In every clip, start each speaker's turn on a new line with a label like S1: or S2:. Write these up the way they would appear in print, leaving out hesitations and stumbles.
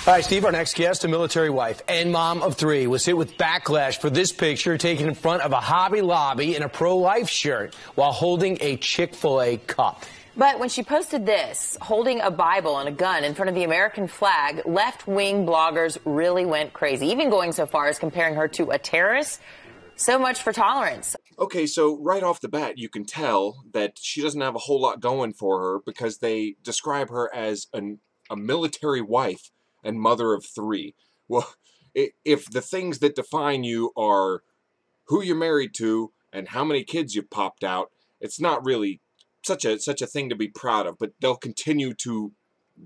S1: Hi, Steve. Our next guest, a military wife and mom of three, was hit with backlash for this picture taken in front of a Hobby Lobby in a pro-life shirt while holding a Chick-fil-A cup.
S2: But when she posted this, holding a Bible and a gun in front of the American flag, left-wing bloggers really went crazy, even going so far as comparing her to a terrorist. So much for tolerance.
S3: Okay, so right off the bat, you can tell that she doesn't have a whole lot going for her because they describe her as a military wife and mother of three. Well, if the things that define you are who you're married to and how many kids you've popped out, it's not really such a thing to be proud of. But they'll continue to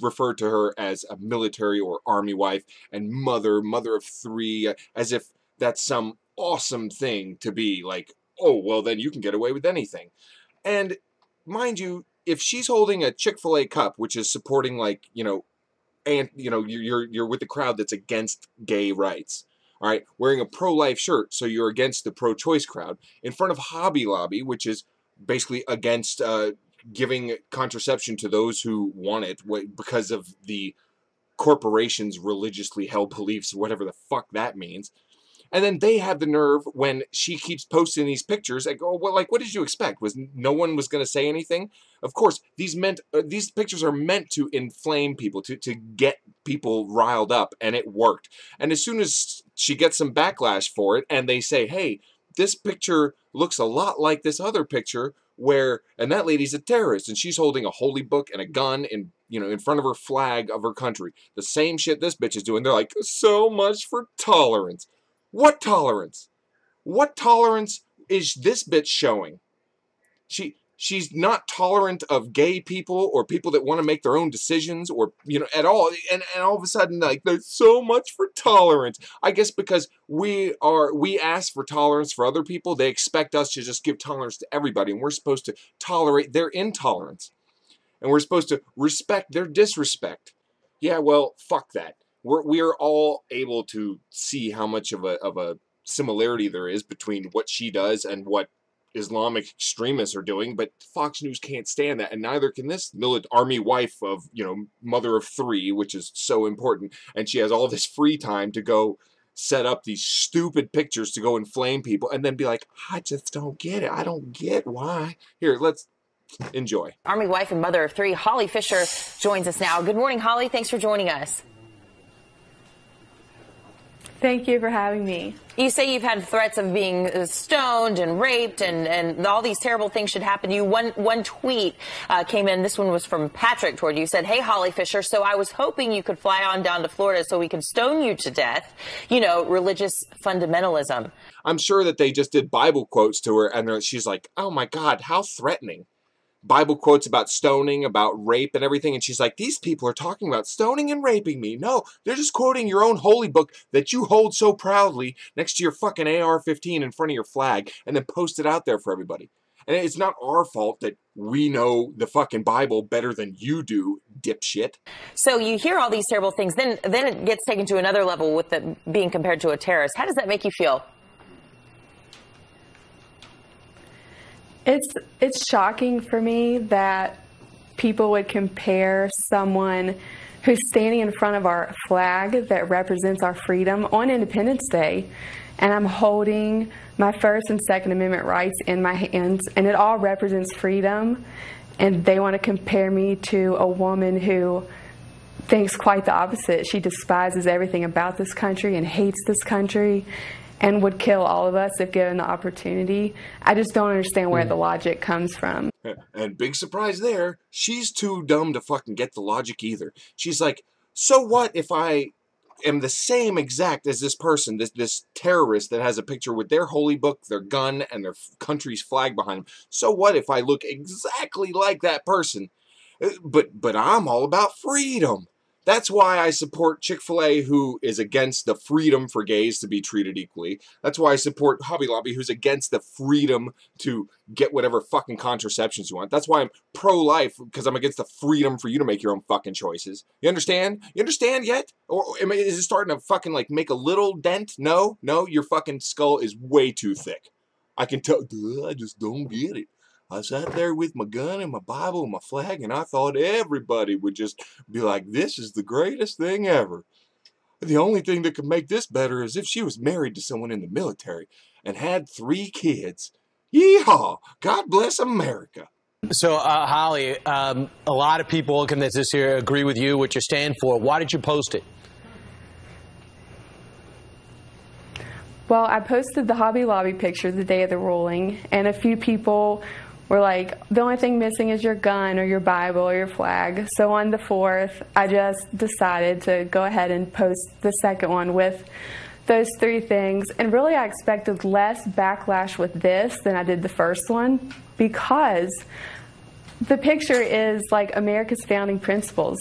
S3: refer to her as a military or army wife and mother of three, as if that's some awesome thing to be like, oh, well, then you can get away with anything. And mind you, if she's holding a Chick-fil-A cup, which is supporting, like, and you're with the crowd that's against gay rights, all right, wearing a pro-life shirt, so you're against the pro-choice crowd, in front of Hobby Lobby, which is basically against giving contraception to those who want it because of the corporation's religiously held beliefs, whatever the fuck that means. And then they have the nerve when she keeps posting these pictures and go, well, like, what did you expect? Was no one was going to say anything? Of course, these pictures are meant to inflame people, to get people riled up, and it worked. And as soon as she gets some backlash for it, and they say, hey, this picture looks a lot like this other picture and that lady's a terrorist, and she's holding a holy book and a gun in front of her flag of her country. The same shit this bitch is doing. They're like, so much for tolerance. What tolerance? What tolerance is this bitch showing? She's not tolerant of gay people or people that want to make their own decisions or, at all. And all of a sudden, like, there's so much for tolerance. I guess because we ask for tolerance for other people, they expect us to just give tolerance to everybody. And we're supposed to tolerate their intolerance. And we're supposed to respect their disrespect. Yeah, well, fuck that. We are all able to see how much of a similarity there is between what she does and what Islamic extremists are doing, but Fox News can't stand that, and neither can this army wife of, mother of three, which is so important, and she has all this free time to go set up these stupid pictures to go inflame people, and then be like, I just don't get it. I don't get why. Here, let's enjoy.
S2: Army wife and mother of three, Holly Fisher, joins us now. Good morning, Holly. Thanks for joining us.
S4: Thank you for having me.
S2: You say you've had threats of being stoned and raped and all these terrible things should happen to you. One tweet came in. This one was from Patrick toward you. Said, hey, Holly Fisher, so I was hoping you could fly on down to Florida so we could stone you to death. Religious fundamentalism.
S3: I'm sure that they just did Bible quotes to her and she's like, oh, my God, how threatening. Bible quotes about stoning, about rape and everything, and she's like, these people are talking about stoning and raping me. No, they're just quoting your own holy book that you hold so proudly next to your fucking AR-15 in front of your flag and then post it out there for everybody. And it's not our fault that we know the fucking Bible better than you do, dipshit.
S2: So you hear all these terrible things, then it gets taken to another level with being compared to a terrorist. How does that make you feel?
S4: It's shocking for me that people would compare someone who's standing in front of our flag that represents our freedom on Independence Day, and I'm holding my First and Second Amendment rights in my hands, and it all represents freedom, and they want to compare me to a woman who thinks quite the opposite. She despises everything about this country and hates this country and would kill all of us if given the opportunity. I just don't understand where the logic comes from.
S3: And big surprise there, she's too dumb to fucking get the logic either. She's like, so what if I am the same exact as this person, this terrorist that has a picture with their holy book, their gun, and their country's flag behind them? So what if I look exactly like that person? But I'm all about freedom. That's why I support Chick-fil-A, who is against the freedom for gays to be treated equally. That's why I support Hobby Lobby, who's against the freedom to get whatever fucking contraceptions you want. That's why I'm pro-life, because I'm against the freedom for you to make your own fucking choices. You understand? You understand yet? Or is it starting to fucking, like, make a little dent? No, your fucking skull is way too thick. I can tell. I just don't get it. I sat there with my gun and my Bible and my flag, and I thought everybody would just be like, this is the greatest thing ever. The only thing that could make this better is if she was married to someone in the military and had 3 kids. Yeehaw! God bless America.
S1: So, Holly, a lot of people looking at this here agree with you, what you stand for. Why did you post it?
S4: Well, I posted the Hobby Lobby picture the day of the ruling, and a few people were like, the only thing missing is your gun or your Bible or your flag. So on the 4th, I just decided to go ahead and post the second one with those 3 things. And really, I expected less backlash with this than I did the first one, because the picture is like America's founding principles.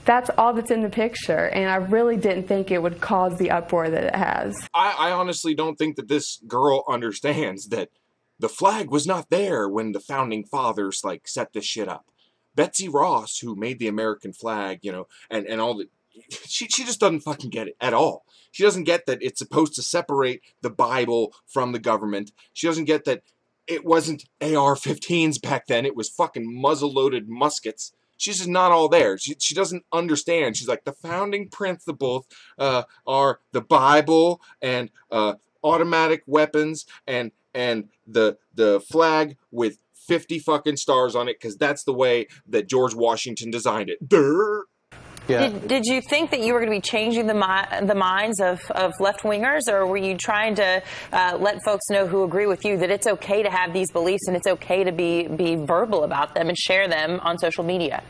S4: That's all that's in the picture, and I really didn't think it would cause the uproar that it has.
S3: I honestly don't think that this girl understands that the flag was not there when the founding fathers, like, set this shit up. Betsy Ross, who made the American flag, you know, and all the... She just doesn't fucking get it at all. She doesn't get that it's supposed to separate the Bible from the government. She doesn't get that it wasn't AR-15s back then. It was fucking muzzle-loaded muskets. She's just not all there. She doesn't understand. She's like, the founding principles are the Bible and automatic weapons and the flag with 50 fucking stars on it, because that's the way that George Washington designed it. Durr.
S2: Yeah. Did you think that you were going to be changing the minds of left-wingers, or were you trying to let folks know who agree with you that it's okay to have these beliefs and it's okay to be verbal about them and share them on social media?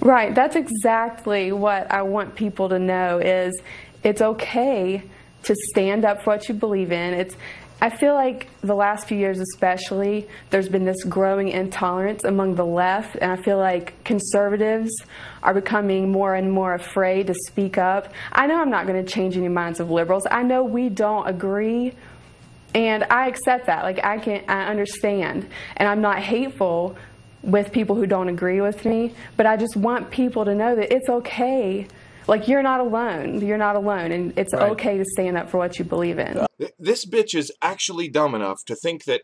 S4: Right. That's exactly what I want people to know, is it's okay to stand up for what you believe in. I feel like the last few years especially, there's been this growing intolerance among the left, and I feel like conservatives are becoming more and more afraid to speak up. I know I'm not going to change any minds of liberals. I know we don't agree, and I accept that. Like, I understand, and I'm not hateful with people who don't agree with me, but I just want people to know that it's okay. Like, you're not alone. You're not alone, and it's okay to stand up for what you believe in.
S3: This bitch is actually dumb enough to think that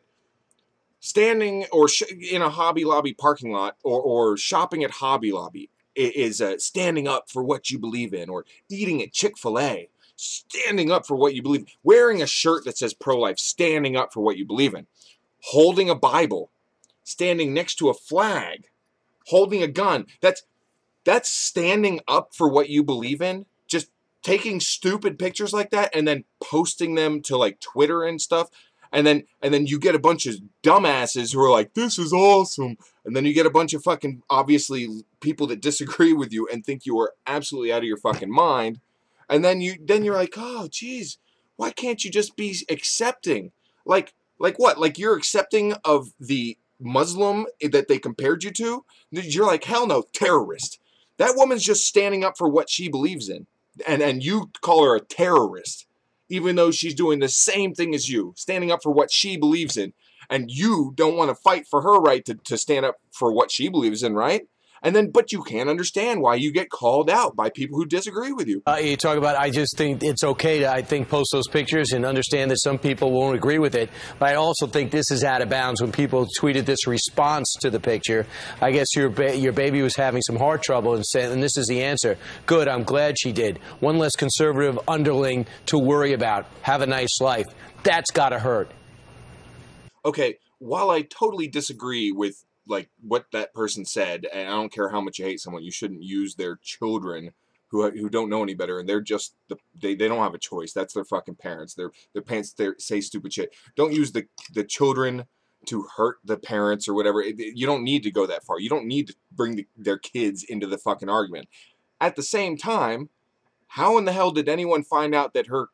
S3: standing or in a Hobby Lobby parking lot or shopping at Hobby Lobby is standing up for what you believe in, or eating at Chick-fil-A, standing up for what you believe in, wearing a shirt that says pro-life, standing up for what you believe in, holding a Bible, standing next to a flag, holding a gun. That's standing up for what you believe in. Just taking stupid pictures like that and then posting them to, like, Twitter and stuff. And then you get a bunch of dumbasses who are like, this is awesome. And then you get a bunch of fucking, obviously, people that disagree with you and think you are absolutely out of your fucking mind. And then you're like, oh, geez, why can't you just be accepting? Like what? Like, you're accepting of the Muslim that they compared you to? You're like, hell no, terrorist. That woman's just standing up for what she believes in. And you call her a terrorist, even though she's doing the same thing as you, standing up for what she believes in. And you don't want to fight for her right to stand up for what she believes in, right? But you can't understand why you get called out by people who disagree with you.
S1: You talk about, I just think it's okay to, post those pictures and understand that some people won't agree with it. But I also think this is out of bounds when people tweeted this response to the picture. I guess your baby was having some heart trouble and this is the answer. Good, I'm glad she did. One less conservative underling to worry about. Have a nice life. That's got to hurt.
S3: Okay, while I totally disagree with like what that person said, and I don't care how much you hate someone, you shouldn't use their children who don't know any better, and they're just they don't have a choice. That's their fucking parents. Their parents say stupid shit. Don't use the children to hurt the parents or whatever. You don't need to go that far. You don't need to bring their kids into the fucking argument. At the same time, how in the hell did anyone find out that her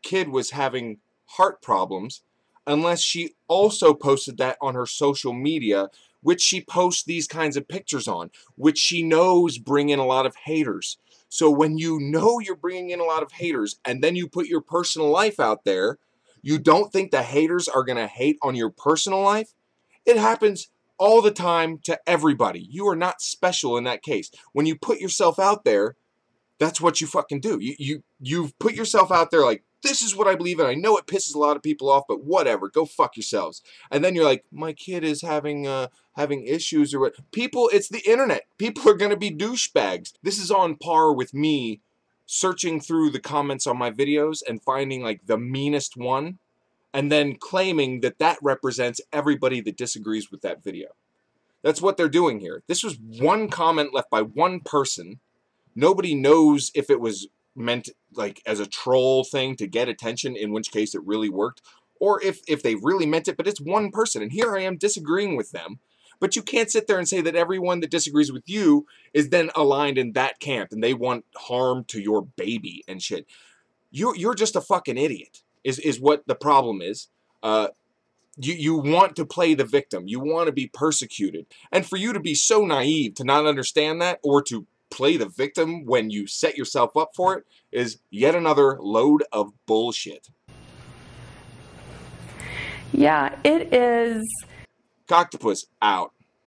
S3: kid was having heart problems unless she also posted that on her social media, which she posts these kinds of pictures on, which she knows bring in a lot of haters. So when you know you're bringing in a lot of haters and then you put your personal life out there, you don't think the haters are going to hate on your personal life? It happens all the time to everybody. You are not special in that case. When you put yourself out there, that's what you fucking do. You've put yourself out there like this is what I believe in. I know it pisses a lot of people off, but whatever. Go fuck yourselves. And then you're like, my kid is having issues or what. People, it's the internet. People are going to be douchebags. This is on par with me searching through the comments on my videos and finding like the meanest one and then claiming that that represents everybody that disagrees with that video. That's what they're doing here. This was one comment left by one person. Nobody knows if it was meant like as a troll thing to get attention, in which case it really worked, or if they really meant it, but it's one person, and here I am disagreeing with them. But you can't sit there and say that everyone that disagrees with you is then aligned in that camp and they want harm to your baby and shit. You're just a fucking idiot, is what the problem is. You want to play the victim. You want to be persecuted. And for you to be so naive to not understand that, or to play the victim when you set yourself up for it, is yet another load of bullshit.
S4: Yeah, it is.
S3: Cocktopus out.